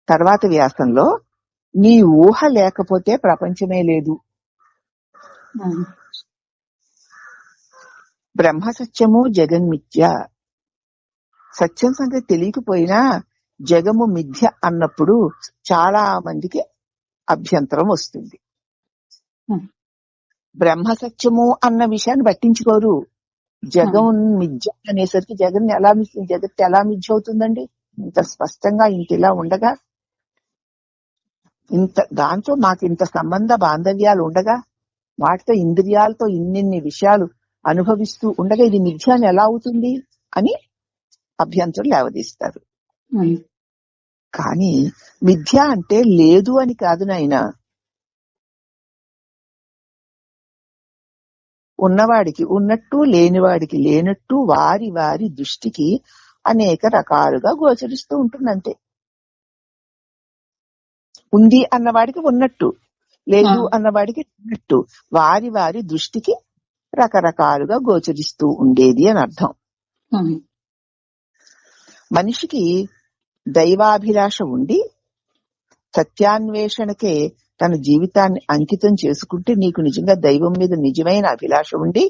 తర్వాత వ్యాసంలో నీ ఊహ లేకపోతే ప్రపంచమే లేదు. బ్రహ్మ సత్యము జగన్మిథ్య. సత్యం సంగతి తెలియకపోయినా జగము మిథ్య అన్నప్పుడు చాలా మందికి అభ్యంతరం వస్తుంది. బ్రహ్మ సత్యము అన్న విషయాన్ని పట్టించుకోరు. జగం మిథ్య అనేసరికి జగత్ ఎలా మిథ్య అవుతుందండి? ఇంత స్పష్టంగా ఇంటిలా ఉండగా, దాంతో మాకు ఇంత సంబంధ బాంధవ్యాలు ఉండగా, వాటితో ఇంద్రియాలతో ఇన్నిన్ని విషయాలు అనుభవిస్తూ ఉండగా ఇది మిథ్య అని ఎలా అవుతుంది అని అభ్యంతరం లేవదీస్తారు. కానీ మిథ్య అంటే లేదు అని కాదు నాయనా. ఉన్నవాడికి ఉన్నట్టు, లేనివాడికి లేనట్టు వారి వారి దృష్టికి అనేక రకాలుగా గోచరిస్తూ ఉంటుందంతే. ఉంది అన్నవాడికి ఉన్నట్టు, లేదు అన్నవాడికి ఉన్నట్టు వారి వారి దృష్టికి రకరకాలుగా గోచరిస్తూ ఉండేది అని అర్థం. మనిషికి దైవాభిలాష ఉండి సత్యాన్వేషణకే తన జీవితాన్ని అంకితం చేసుకుంటే, నీకు నిజంగా దైవం మీద నిజమైన అభిలాష ఉండి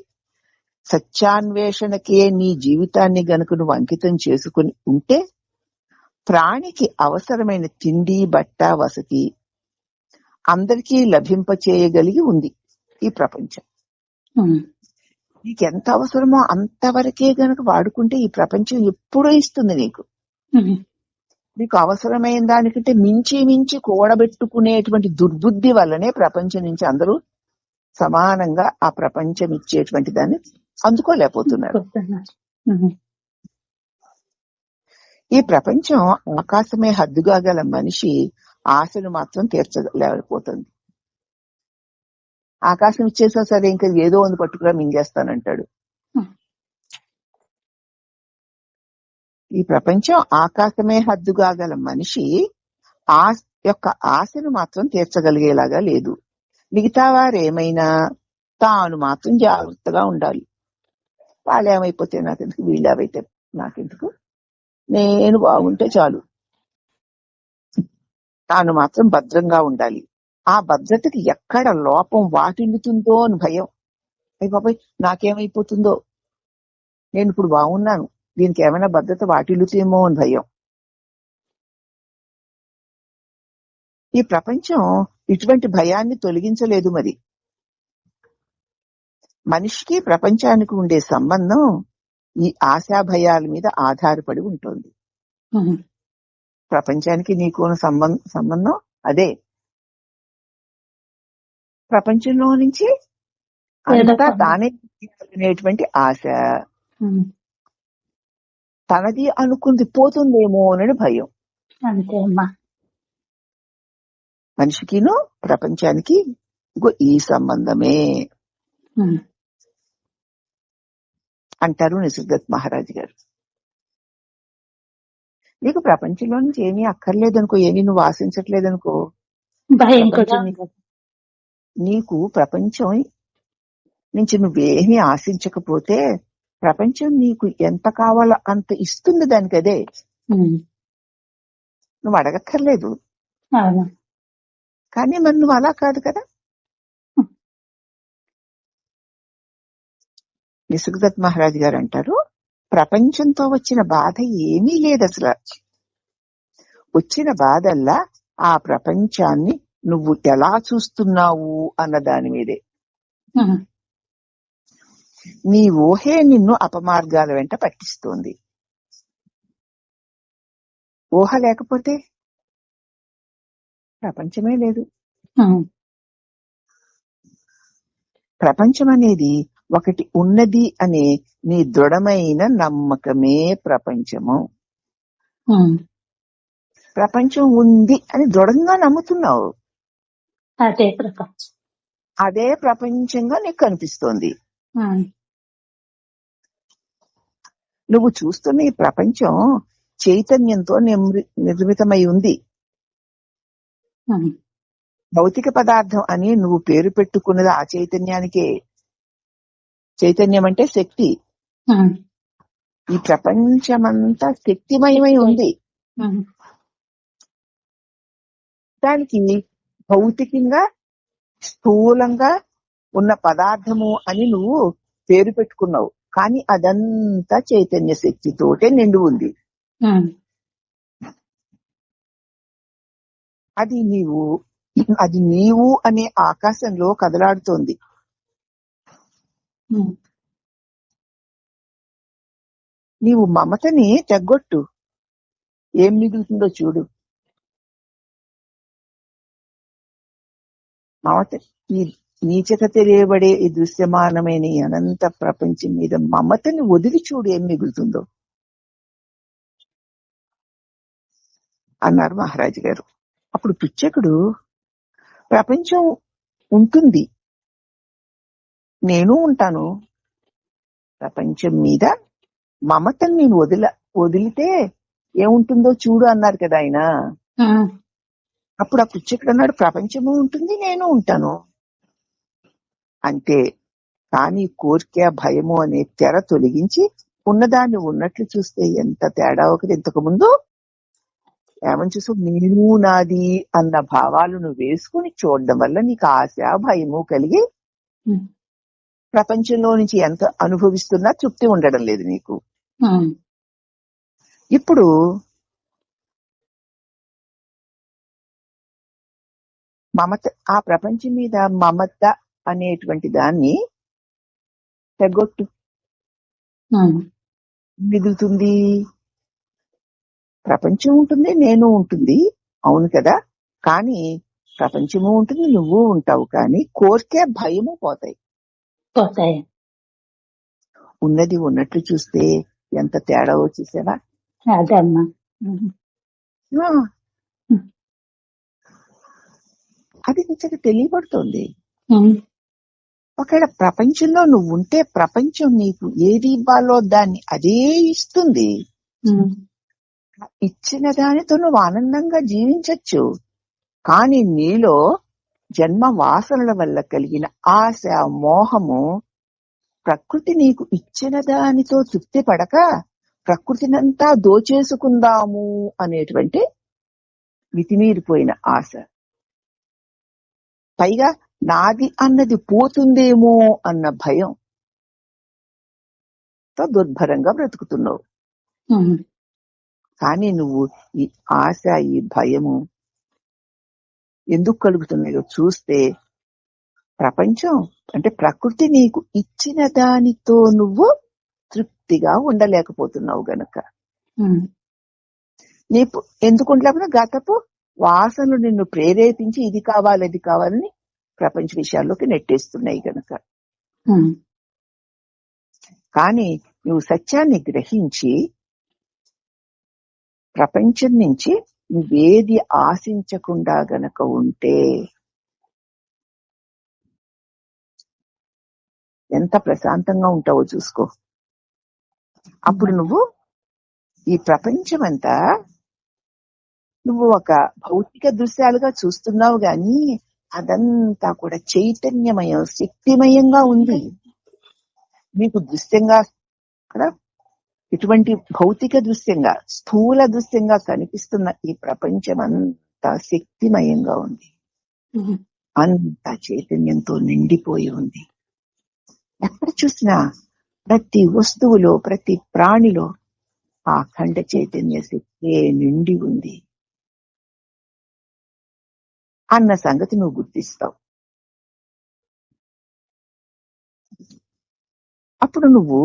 సత్యాన్వేషణకే నీ జీవితాన్ని గనుక నువ్వు అంకితం చేసుకుని ఉంటే, ప్రాణికి అవసరమైన తిండి, బట్ట, వసతి అందరికీ లభింపచేయగలిగి ఉంది ఈ ప్రపంచం. నీకెంత అవసరమో అంతవరకే గనక వాడుకుంటే ఈ ప్రపంచం ఎప్పుడూ ఇస్తుంది నీకు. నీకు అవసరమైన దానికంటే మించి కూడబెట్టుకునేటువంటి దుర్బుద్ధి వల్లనే ప్రపంచం నుంచి అందరూ సమానంగా ఆ ప్రపంచం ఇచ్చేటువంటి దాన్ని అందుకోలేకపోతున్నారు. ఈ ప్రపంచం ఆకాశమే హద్దుగా గల మనిషి ఆశను మాత్రం తీర్చలేకపోతుంది. ఆకాశం ఇచ్చేసా సరే ఇంకా ఏదో ఉంది పట్టుకురా మింగేస్తానంటాడు. ఈ ప్రపంచం ఆకాశమే హద్దుగా గల మనిషి యొక్క ఆశను మాత్రం తీర్చగలిగేలాగా లేదు. మిగతా వారేమైనా తాను మాత్రం జాగ్రత్తగా ఉండాలి. వాళ్ళు ఏమైపోతే నాకెందుకు, వీళ్ళు ఏమైతే నాకెందుకు, నేను బాగుంటే చాలు. తాను మాత్రం భద్రంగా ఉండాలి. ఆ భద్రతకి ఎక్కడ లోపం వాటిల్లుతుందో అని భయం. అయ్య బాబాయ్ నాకేమైపోతుందో, నేను ఇప్పుడు బాగున్నాను, దీనికి ఏమైనా భద్రత వాటిల్లుతేమో అని భయం. ఈ ప్రపంచం ఇటువంటి భయాన్ని తొలగించలేదు. మరి మనిషికి ప్రపంచానికి ఉండే సంబంధం ఈ ఆశా భయాల మీద ఆధారపడి ఉంటుంది. ప్రపంచానికి నీకు సంబంధం అదే. ప్రపంచంలో నుంచి అంతా తానే అనేటువంటి ఆశ, తనది అనుకుంది పోతుందేమో అని భయం. మనిషికిను ప్రపంచానికి ఈ సంబంధమే అంటారు నిసర్గత్ మహారాజ్ గారు. నీకు ప్రపంచంలో నుంచి ఏమీ అక్కర్లేదనుకో, ఏమీ నువ్వు ఆశించట్లేదనుకో, నీకు ప్రపంచం నుంచి నువ్వేమీ ఆశించకపోతే ప్రపంచం నీకు ఎంత కావాలో అంత ఇస్తుంది. దానికి అదే, నువ్వు అడగక్కర్లేదు. కానీ మరి నువ్వు అలా కాదు కదా. నిసర్గదత్ మహారాజ్ గారు అంటారు, ప్రపంచంతో వచ్చిన బాధ ఏమీ లేదు అసలు. వచ్చిన బాధల్లా ఆ ప్రపంచాన్ని నువ్వు ఎలా చూస్తున్నావు అన్న దాని మీదే. నీ ఊహే నిన్ను అపమార్గాల వెంట పట్టిస్తోంది. ఊహ లేకపోతే ప్రపంచమే లేదు. ప్రపంచం అనేది ఒకటి ఉన్నది అనే నీ దృఢమైన నమ్మకమే ప్రపంచము. ప్రపంచం ఉంది అని దృఢంగా నమ్ముతున్నావు, అదే ప్రపంచంగా నీకు కనిపిస్తోంది. నువ్వు చూస్తున్న ఈ ప్రపంచం చైతన్యంతో నిర్మితమై ఉంది. భౌతిక పదార్థం అని నువ్వు పేరు పెట్టుకున్నది ఆ చైతన్యానికే. చైతన్యం అంటే శక్తి. ఈ ప్రపంచమంతా శక్తిమయమై ఉంది. ప్రస్తుతానికి భౌతికంగా స్థూలంగా ఉన్న పదార్థము అని నువ్వు పేరు పెట్టుకున్నావు, కానీ అదంతా చైతన్య శక్తితోటే నిండి ఉంది. అది నీవు అనే ఆకాశంలో కదలాడుతోంది. నీవు మమతని తెగ్గొట్టు, ఏం మిగులుతుందో చూడు. మమత, ఈ నీచక తెలియబడే ఈ దృశ్యమానమైన ఈ అనంత ప్రపంచం మీద మమతని వదిలి చూడు, ఏం మిగులుతుందో అన్నారు మహారాజు గారు. అప్పుడు పిచ్చకుడు, ప్రపంచం ఉంటుంది, నేను ఉంటాను, ప్రపంచం మీద మమతని నేను వదిలితే ఏముంటుందో చూడు అన్నారు కదా ఆయన. అప్పుడు ఆ పిచ్చకుడు అన్నాడు, ప్రపంచము ఉంటుంది, నేను ఉంటాను అంతే, కానీ కోరిక భయము అనే తెర తొలగించి ఉన్నదాన్ని ఉన్నట్లు చూస్తే ఎంత తేడా ఒకటి. ఇంతకు ముందు ఏమని చూసు, నేను నాది అన్న భావాలు నువ్వు వేసుకుని చూడడం వల్ల నీకు ఆశ భయము కలిగి ప్రపంచంలో నుంచి ఎంత అనుభవిస్తున్నా తృప్తి ఉండడం లేదు నీకు. ఇప్పుడు మమత, ఆ ప్రపంచం మీద మమత అనేటువంటి దాన్ని తెగొట్టు, మిగులుతుంది ప్రపంచం ఉంటుంది, నేను ఉంటుంది, అవును కదా, కానీ ప్రపంచము ఉంటుంది, నువ్వు ఉంటావు, కానీ కోరిక భయము పోతాయి. ఉన్నది ఉన్నట్లు చూస్తే ఎంత తేడా వచ్చేసావా. అది నిజంగా తెలియబడుతోంది. ఒకవేళ ప్రపంచంలో నువ్వు ఉంటే ప్రపంచం నీకు ఏది ఇవ్వాలో దాన్ని అదే ఇస్తుంది. ఇచ్చిన దానితో నువ్వు ఆనందంగా జీవించచ్చు, కానీ నీలో జన్మ వాసనల వల్ల కలిగిన ఆశ మోహము ప్రకృతి నీకు ఇచ్చిన దానితో తృప్తి పడక ప్రకృతినంతా దోచేసుకుందాము అనేటువంటి మితిమీరిపోయిన ఆశ, పైగా నాది అన్నది పోతుందేమో అన్న భయంతో దుర్భరంగా బ్రతుకుతున్నావు. కానీ నువ్వు ఈ ఆశ ఈ భయము ఎందుకు కలుగుతున్నాయో చూస్తే ప్రపంచం అంటే ప్రకృతి నీకు ఇచ్చిన దానితో నువ్వు తృప్తిగా ఉండలేకపోతున్నావు గనక, నీకు ఎందుకు ఉండలేకపోతే గతపు వాసనలు నిన్ను ప్రేరేపించి ఇది కావాలి అది కావాలని ప్రపంచ విషయాల్లోకి నెట్టేస్తున్నాయి గనక. కానీ నువ్వు సత్యాన్ని గ్రహించి ప్రపంచం నుంచి నువ్వేది ఆశించకుండా గనక ఉంటే ఎంత ప్రశాంతంగా ఉంటావో చూసుకో. అప్పుడు నువ్వు ఈ ప్రపంచమంతా నువ్వు ఒక భౌతిక దృశ్యాలుగా చూస్తున్నావు, గాని అదంతా కూడా చైతన్యమయం శక్తిమయంగా ఉంది. నీకు దృశ్యంగా కదా ఇటువంటి భౌతిక దృశ్యంగా స్థూల దృశ్యంగా కనిపిస్తున్న ఈ ప్రపంచం అంతా శక్తిమయంగా ఉంది, అంత చైతన్యంతో నిండిపోయి ఉంది. ఎక్కడ చూసినా ప్రతి వస్తువులో ప్రతి ప్రాణిలో ఆ అఖండ చైతన్య శక్తి నిండి ఉంది అన్న సంగతి నువ్వు గుర్తిస్తావు. అప్పుడు నువ్వు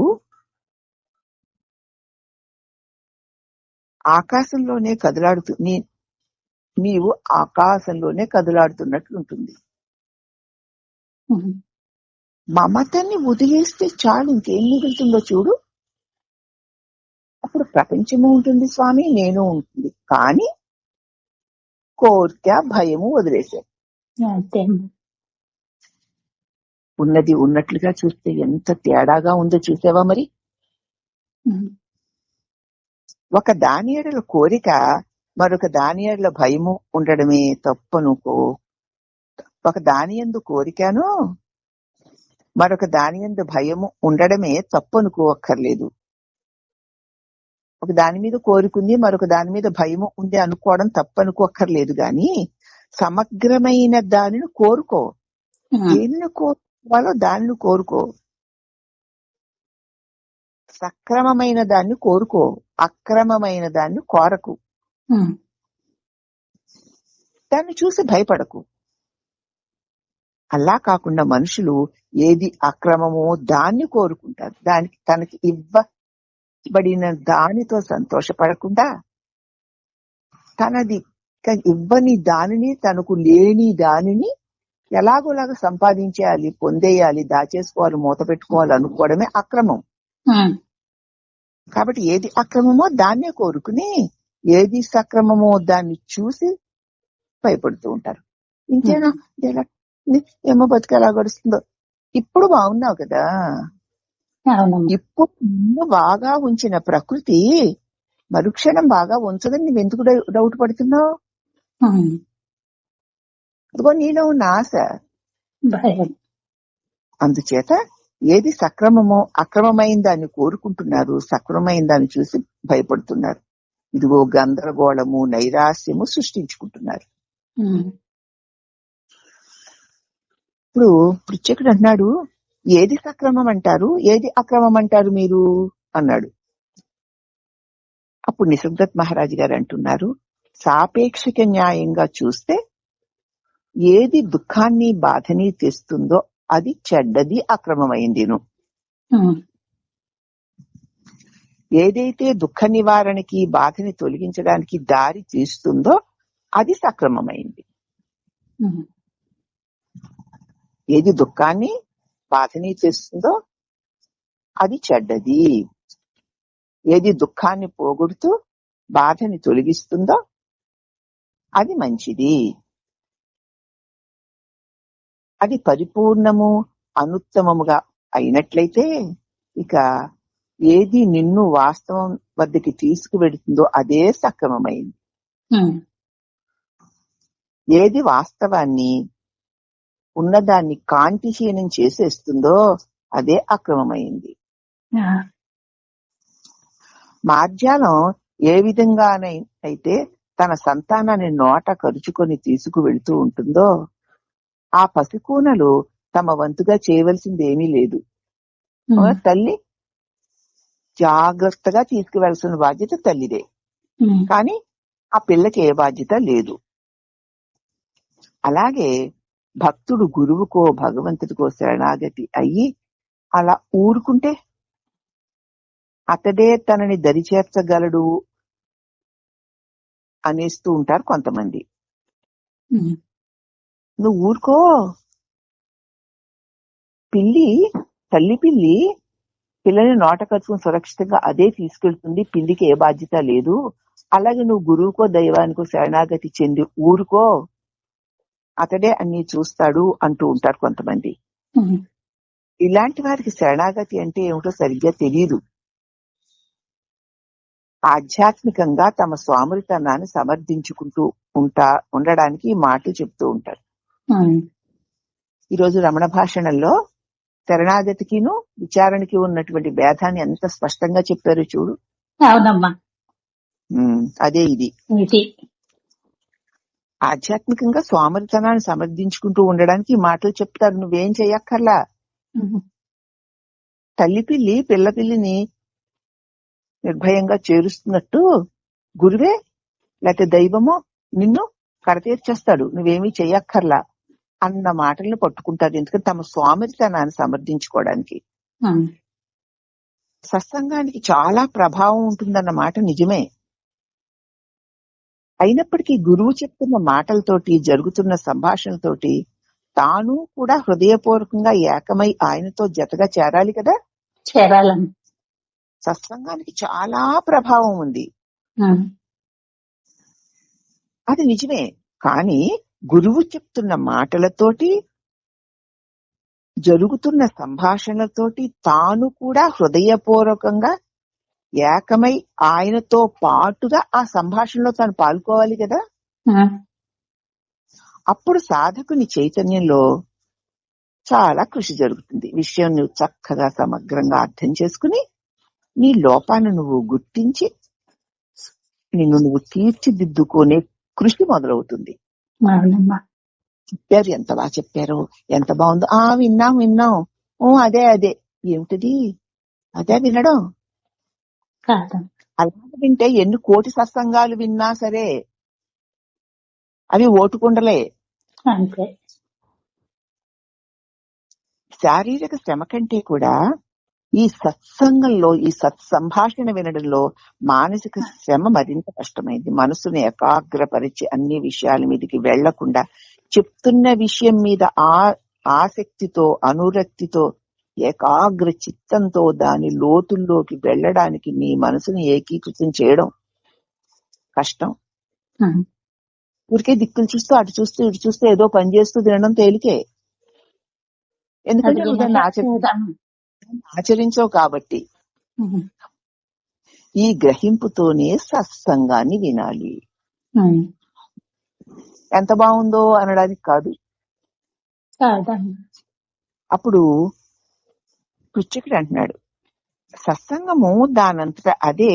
ఆకాశంలోనే నీవు ఆకాశంలోనే కదలాడుతున్నట్లు ఉంటుంది. మమతని వదిలేస్తే చాలు, ఇంకేం మిగులుతుందో చూడు. అప్పుడు ప్రపంచము ఉంటుంది స్వామి, నేను ఉంటుంది, కానీ కోరిక భయము వదిలేశారు. ఉన్నది ఉన్నట్లుగా చూస్తే ఎంత తేడాగా ఉందో చూసావా మరి. ఒక దాని ఎడల కోరిక మరొక దాని ఎడల భయము ఉండడమే తప్పనుకో. ఒక దాని యందు కోరికను మరొక దాని యందు భయము ఉండడమే తప్పనుకోక్కర్లేదు. ఒక దాని మీద కోరికుంది మరొక దాని మీద భయము ఉంది అనుకోవడం తప్పనుకోక్కర్లేదు, గాని సమగ్రమైన దానిని కోరుకో. దేనిని కోరుకోవాలో దానిని కోరుకో. సక్రమమైన దాన్ని కోరుకో, అక్రమమైన దాన్ని కోరకు. దాన్ని చూసి భయపడకు. అలా కాకుండా మనుషులు ఏది అక్రమమో దాన్ని కోరుకుంటారు. దానికి తనకి ఇవ్వబడిన దానితో సంతోషపడకుండా తనది ఇవ్వని దానిని, తనకు లేని దానిని ఎలాగోలాగా సంపాదించేయాలి, పొందేయాలి, దాచేసుకోవాలి, మూత పెట్టుకోవాలి అనుకోవడమే అక్రమం. కాబట్టి ఏది అక్రమమో దాన్నే కోరుకుని ఏది సక్రమమో దాన్ని చూసి భయపడుతూ ఉంటారు. ఇంతేనా, ఏమో బతుకు ఎలా గడుస్తుందో. ఇప్పుడు బాగున్నావు కదా, ఇప్పుడు నిన్ను బాగా ఉంచిన ప్రకృతి మరుక్షణం బాగా ఉంచదని నువ్వెందుకు డౌట్ పడుతున్నావు? అదిగో నీలో ఉన్న ఆశ. అందుచేత ఏది సక్రమమో అక్రమమైన దాన్ని కోరుకుంటున్నారు, సక్రమమైన దాన్ని చూసి భయపడుతున్నారు. ఇదిగో గందరగోళము, నైరాశ్యము సృష్టించుకుంటున్నారు. ఇప్పుడు పృచ్ఛకుడు అన్నాడు, ఏది సక్రమం అంటారు, ఏది అక్రమం అంటారు మీరు అన్నాడు. అప్పుడు నిసర్గదత్ మహారాజు గారు అంటున్నారు, సాపేక్షిక న్యాయంగా చూస్తే ఏది దుఃఖాన్ని బాధని తెస్తుందో అది చెడ్డది, అక్రమమైందిను. ఏదైతే దుఃఖ నివారణకి, బాధని తొలగించడానికి దారి తీస్తుందో అది సక్రమమైంది. ఏది దుఃఖాన్ని బాధని తెస్తుందో అది చెడ్డది. ఏది దుఃఖాన్ని పోగొడుతూ బాధని తొలగిస్తుందో అది మంచిది. అది పరిపూర్ణము, అనుత్తమముగా అయినట్లయితే ఇక ఏది నిన్ను వాస్తవం వద్దకి తీసుకువెడుతుందో అదే సక్రమమైంది. ఏది వాస్తవాన్ని, ఉన్నదాన్ని కాంతిహీనం చేసేస్తుందో అదే అక్రమమైంది. మార్జాలం ఏ విధంగానైతే తన సంతానాన్ని నోట కరుచుకొని తీసుకువెళుతూ ఉంటుందో ఆ పసికూనలు తమ వంతుగా చేయవలసింది ఏమీ లేదు. తల్లి జాగ్రత్తగా తీసుకువెళ్లాల్సిన బాధ్యత తల్లిదే, కానీ ఆ పిల్లకి ఏ బాధ్యత లేదు. అలాగే భక్తుడు గురువుకో భగవంతుడికో శరణాగతి అయ్యి అలా ఊరుకుంటే అతడే తనని దరిచేర్చగలడు అనేస్తూ ఉంటారు కొంతమంది. నువ్వు ఊరుకో, తల్లి పిల్లి పిల్లని నోట కరుచుకుని సురక్షితంగా అదే తీసుకెళ్తుంది, పిల్లికి ఏ బాధ్యత లేదు. అలాగే నువ్వు గురువుకో దైవానికో శరణాగతి చెంది ఊరుకో, అతడే అన్ని చూస్తాడు అంటూ ఉంటారు కొంతమంది. ఇలాంటి వారికి శరణాగతి అంటే ఏమిటో సరిగ్గా తెలియదు. ఆధ్యాత్మికంగా తమ స్వామృతనాన్ని సమర్థించుకుంటూ ఉండడానికి ఈ మాటలు చెప్తూ ఉంటారు. ఈరోజు రమణ భాషణంలో శరణాగతికిను విచారణకి ఉన్నటువంటి భేదాన్ని ఎంత స్పష్టంగా చెప్పారు చూడు. అవునమ్మా, అదే ఇది. ఆధ్యాత్మికంగా స్వామృతనాన్ని సమర్థించుకుంటూ ఉండడానికి ఈ మాటలు చెప్తారు. నువ్వేం చెయ్యక్కర్లా. తల్లి పిల్లి పిల్ల పిల్లిని నిర్భయంగా చేరుస్తున్నట్టు గురువే లేకపోతే దైవమో నిన్ను కడతీర్చేస్తాడు, నువ్వేమీ చెయ్యక్కర్లా అన్న మాటలను పట్టుకుంటారు. ఎందుకంటే తమ స్వామితనాన్ని సమర్థించుకోవడానికి. సత్సంగానికి చాలా ప్రభావం ఉంటుందన్న మాట నిజమే. అయినప్పటికీ గురువు చెప్తున్న మాటలతోటి, జరుగుతున్న సంభాషణలతోటి తాను కూడా హృదయపూర్వకంగా ఏకమై ఆయనతో జతగా చేరాలి కదా. చేరాలని సత్సంగానికి చాలా ప్రభావం ఉంది, అది నిజమే. కానీ గురువు చెప్తున్న మాటలతోటి, జరుగుతున్న సంభాషణలతోటి తాను కూడా హృదయపూర్వకంగా ఏకమై ఆయనతో పాటుగా ఆ సంభాషణలో తాను పాల్గొవాలి కదా. అప్పుడు సాధకుని చైతన్యంలో చాలా కృషి జరుగుతుంది. విషయం నువ్వు చక్కగా సమగ్రంగా అర్థం చేసుకుని నీ లోపాన్ని నువ్వు గుర్తించి నిన్ను నువ్వు తీర్చిదిద్దుకునే కృషి మొదలవుతుంది. అవునమ్మా. చెప్పారు, ఎంత బాగా చెప్పారు, ఎంత బాగుందో. విన్నాం విన్నాం, అదే అదే. ఏమిటిది అదే వినడం? కాదమ్మా. అలాగే వింటే ఎన్ని కోటి సత్సంగాలు విన్నా సరే అవి ఓటుకుండలే. అంతే. శారీరక శ్రమ కంటే కూడా ఈ సత్సంగంలో, ఈ సత్సంభాషణ వినడంలో మానసిక శ్రమ మరింత కష్టమైంది. మనసును ఏకాగ్రపరిచి అన్ని విషయాల మీదకి వెళ్లకుండా చెప్తున్న విషయం మీద ఆసక్తితో, అనురక్తితో, ఏకాగ్ర చిత్తంతో దాని లోతుల్లోకి వెళ్ళడానికి నీ మనసుని ఏకీకృతం చేయడం కష్టం. ఊరికే దిక్కులు చూస్తూ, అటు చూస్తూ ఇటు చూస్తూ ఏదో పని చేస్తూ తినడం తేలికే. ఎందుకంటే నువ్వు దాన్ని ఆచరించవు కాబట్టి. ఈ గ్రహింపుతోనే సత్సంగాన్ని వినాలి. ఎంత బాగుందో అనడానికి కాదు. అప్పుడు కృష్ణుడు అంటున్నాడు, సత్సంగము దానంతటా అదే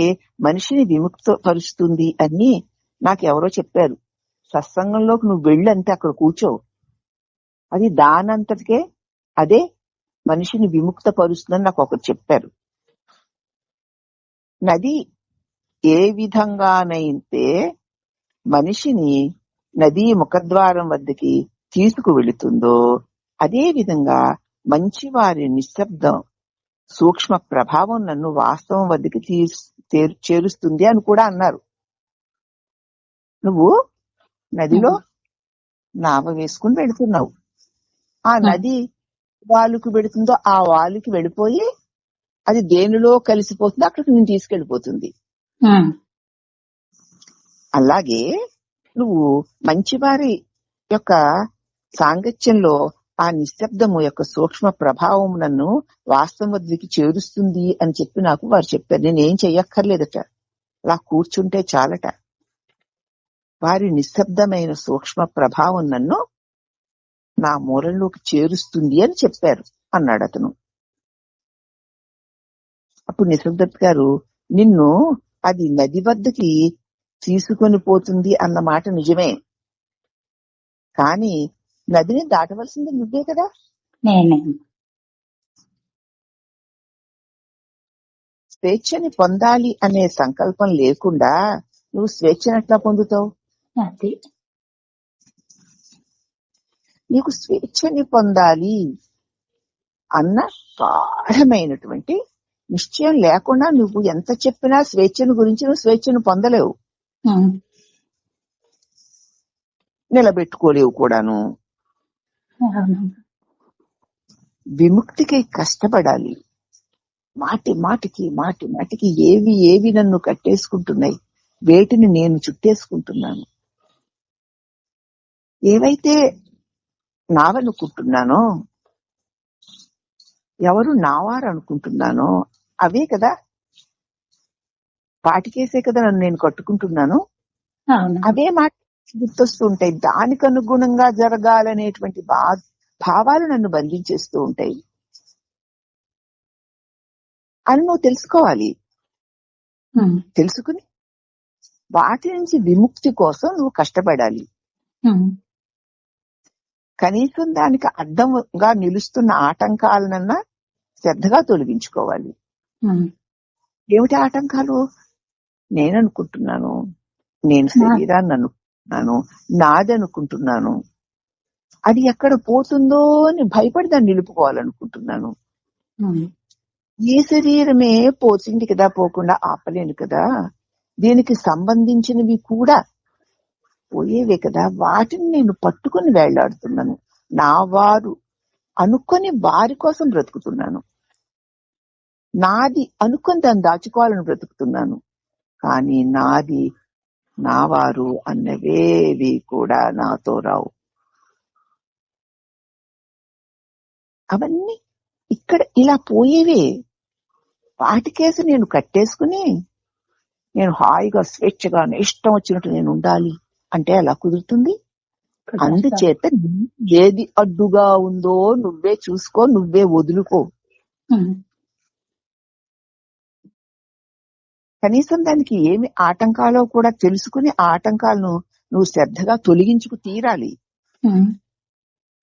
మనిషిని విముక్త పరుస్తుంది అని నాకెవరో చెప్పారు. సత్సంగంలోకి నువ్వు వెళ్ళంటే అక్కడ కూర్చో, అది దానంతటికే అదే మనిషిని విముక్త పరుస్తుందని నాకు ఒకరు చెప్పారు. నది ఏ విధంగానైతే మనిషిని నదీ ముఖద్వారం వద్దకి తీసుకువెళుతుందో అదే విధంగా మంచివారి నిశ్శబ్దం సూక్ష్మ ప్రభావం నన్ను వాస్తవం వద్దకి చేరుస్తుంది అని కూడా అన్నారు. నువ్వు నదిలో నావ వేసుకుని వెళుతున్నావు, ఆ నది వాలుకి వెళుతుందో ఆ వాలుకి వెళ్ళిపోయి అది దేనిలో కలిసిపోతుందో అక్కడికి నేను తీసుకెళ్లిపోతుంది. అలాగే నువ్వు మంచివారి యొక్క సాంగత్యంలో ఆ నిశ్శబ్దము యొక్క సూక్ష్మ ప్రభావం నన్ను వాస్తవద్వికి చేరుస్తుంది అని చెప్పి నాకు వారు చెప్పారు. నేనేం చెయ్యక్కర్లేదట, అలా కూర్చుంటే చాలట. వారి నిశ్శబ్దమైన సూక్ష్మ ప్రభావం నన్ను నా మూలంలోకి చేరుస్తుంది అని చెప్పారు అన్నాడు అతను. అప్పుడు నిశ్శబ్దత్ గారు, నిన్ను అది నది వద్దకి తీసుకొని పోతుంది అన్న మాట నిజమే, కానీ నదిని దాటవలసింది నువ్వే కదా. స్వేచ్ఛని పొందాలి అనే సంకల్పం లేకుండా నువ్వు స్వేచ్ఛను ఎట్లా పొందుతావు? నీకు స్వేచ్ఛని పొందాలి అన్న గాఢమైనటువంటి నిశ్చయం లేకుండా నువ్వు ఎంత చెప్పినా స్వేచ్ఛను గురించి నువ్వు స్వేచ్ఛను పొందలేవు, నిలబెట్టుకోలేవు కూడాను. విముక్తికి కష్టపడాలి. మాటి మాటికి ఏవి నన్ను కట్టేసుకుంటున్నాయి, వేటిని నేను చుట్టేసుకుంటున్నాను, ఏవైతే నావనుకుంటున్నానో, ఎవరు నావారు అనుకుంటున్నానో అవే కదా, వాటికేసే కదా నన్ను నేను కట్టుకుంటున్నాను. అవే మాట గుర్తొస్తూ ఉంటాయి. దానికి అనుగుణంగా జరగాలనేటువంటి భావాలు నన్ను బంధించేస్తూ ఉంటాయి అని నువ్వు తెలుసుకోవాలి. తెలుసుకుని వాటి నుంచి విముక్తి కోసం నువ్వు కష్టపడాలి. కనీసం దానికి అడ్డంగా నిలుస్తున్న ఆటంకాలనన్నా శ్రద్ధగా తొలగించుకోవాలి. ఏమిటి ఆటంకాలు? నేననుకుంటున్నాను, నేను శరీరాన్ని అనుకుంటున్నాను, నాదనుకుంటున్నాను, అది ఎక్కడ పోతుందో అని భయపడి దాన్ని నిలుపుకోవాలనుకుంటున్నాను. ఏ శరీరమే పోతుంది కదా, పోకుండా ఆపలేను కదా, దీనికి సంబంధించినవి కూడా పోయేవే కదా, వాటిని నేను పట్టుకుని వేళ్లాడుతున్నాను. నా వారు అనుకొని వారి కోసం బ్రతుకుతున్నాను, నాది అనుకొని దాన్ని దాచుకోవాలని బ్రతుకుతున్నాను. కానీ నాది నా వారు అన్నవేవి కూడా నాతో రావు. అవన్నీ ఇక్కడ ఇలా పోయేవే. వాటికేసి నేను కట్టేసుకుని నేను హాయిగా స్వేచ్ఛగా ఇష్టం వచ్చినట్టు నేను ఉండాలి అంటే ఎలా కుదురుతుంది? అందుచేత ఏది అడ్డుగా ఉందో నువ్వే చూసుకో, నువ్వే వదులుకో. కనీసం దానికి ఏమి ఆటంకాలో కూడా తెలుసుకుని ఆటంకాలను నువ్వు శ్రద్ధగా తొలగించుకు తీరాలి. ఉమ్,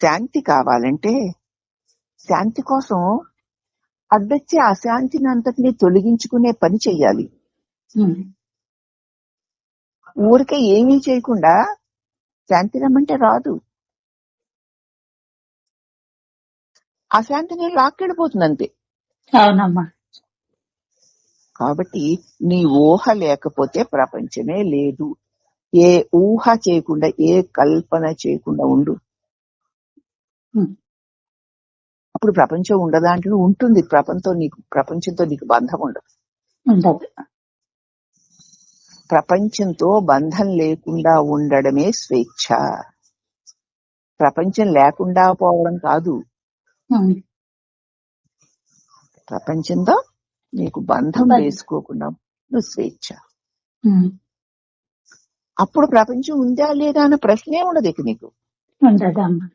శాంతి కావాలంటే శాంతి కోసం అడ్డొచ్చే అశాంతిని అంతటినీ తొలగించుకునే పని చెయ్యాలి. ఉమ్, ఊరికే ఏమీ చేయకుండా శాంతి రమ్మంటే రాదు. అశాంతిని లాక్కెళ్ళిపోతుంది అంతే. అవునమ్మా. కాబట్టి నీ ఊహ లేకపోతే ప్రపంచమే లేదు. ఏ ఊహ చేయకుండా, ఏ కల్పన చేయకుండా ఉండు. ఉమ్, అప్పుడు ప్రపంచం ఉండదా అంటే ఉంటుంది. ప్రపంచంతో నీకు బంధం ఉండదు. ఉండదు. ప్రపంచంతో బంధం లేకుండా ఉండడమే స్వేచ్ఛ. ప్రపంచం లేకుండా పోవడం కాదు. ఉమ్, ప్రపంచంతో నీకు బంధం వేసుకోకుండా నువ్వు స్వేచ్ఛ. ఉమ్, అప్పుడు ప్రపంచం ఉందా లేదా అన్న ప్రశ్నే ఉండదు ఇక నీకు. ఉండదమ్మా.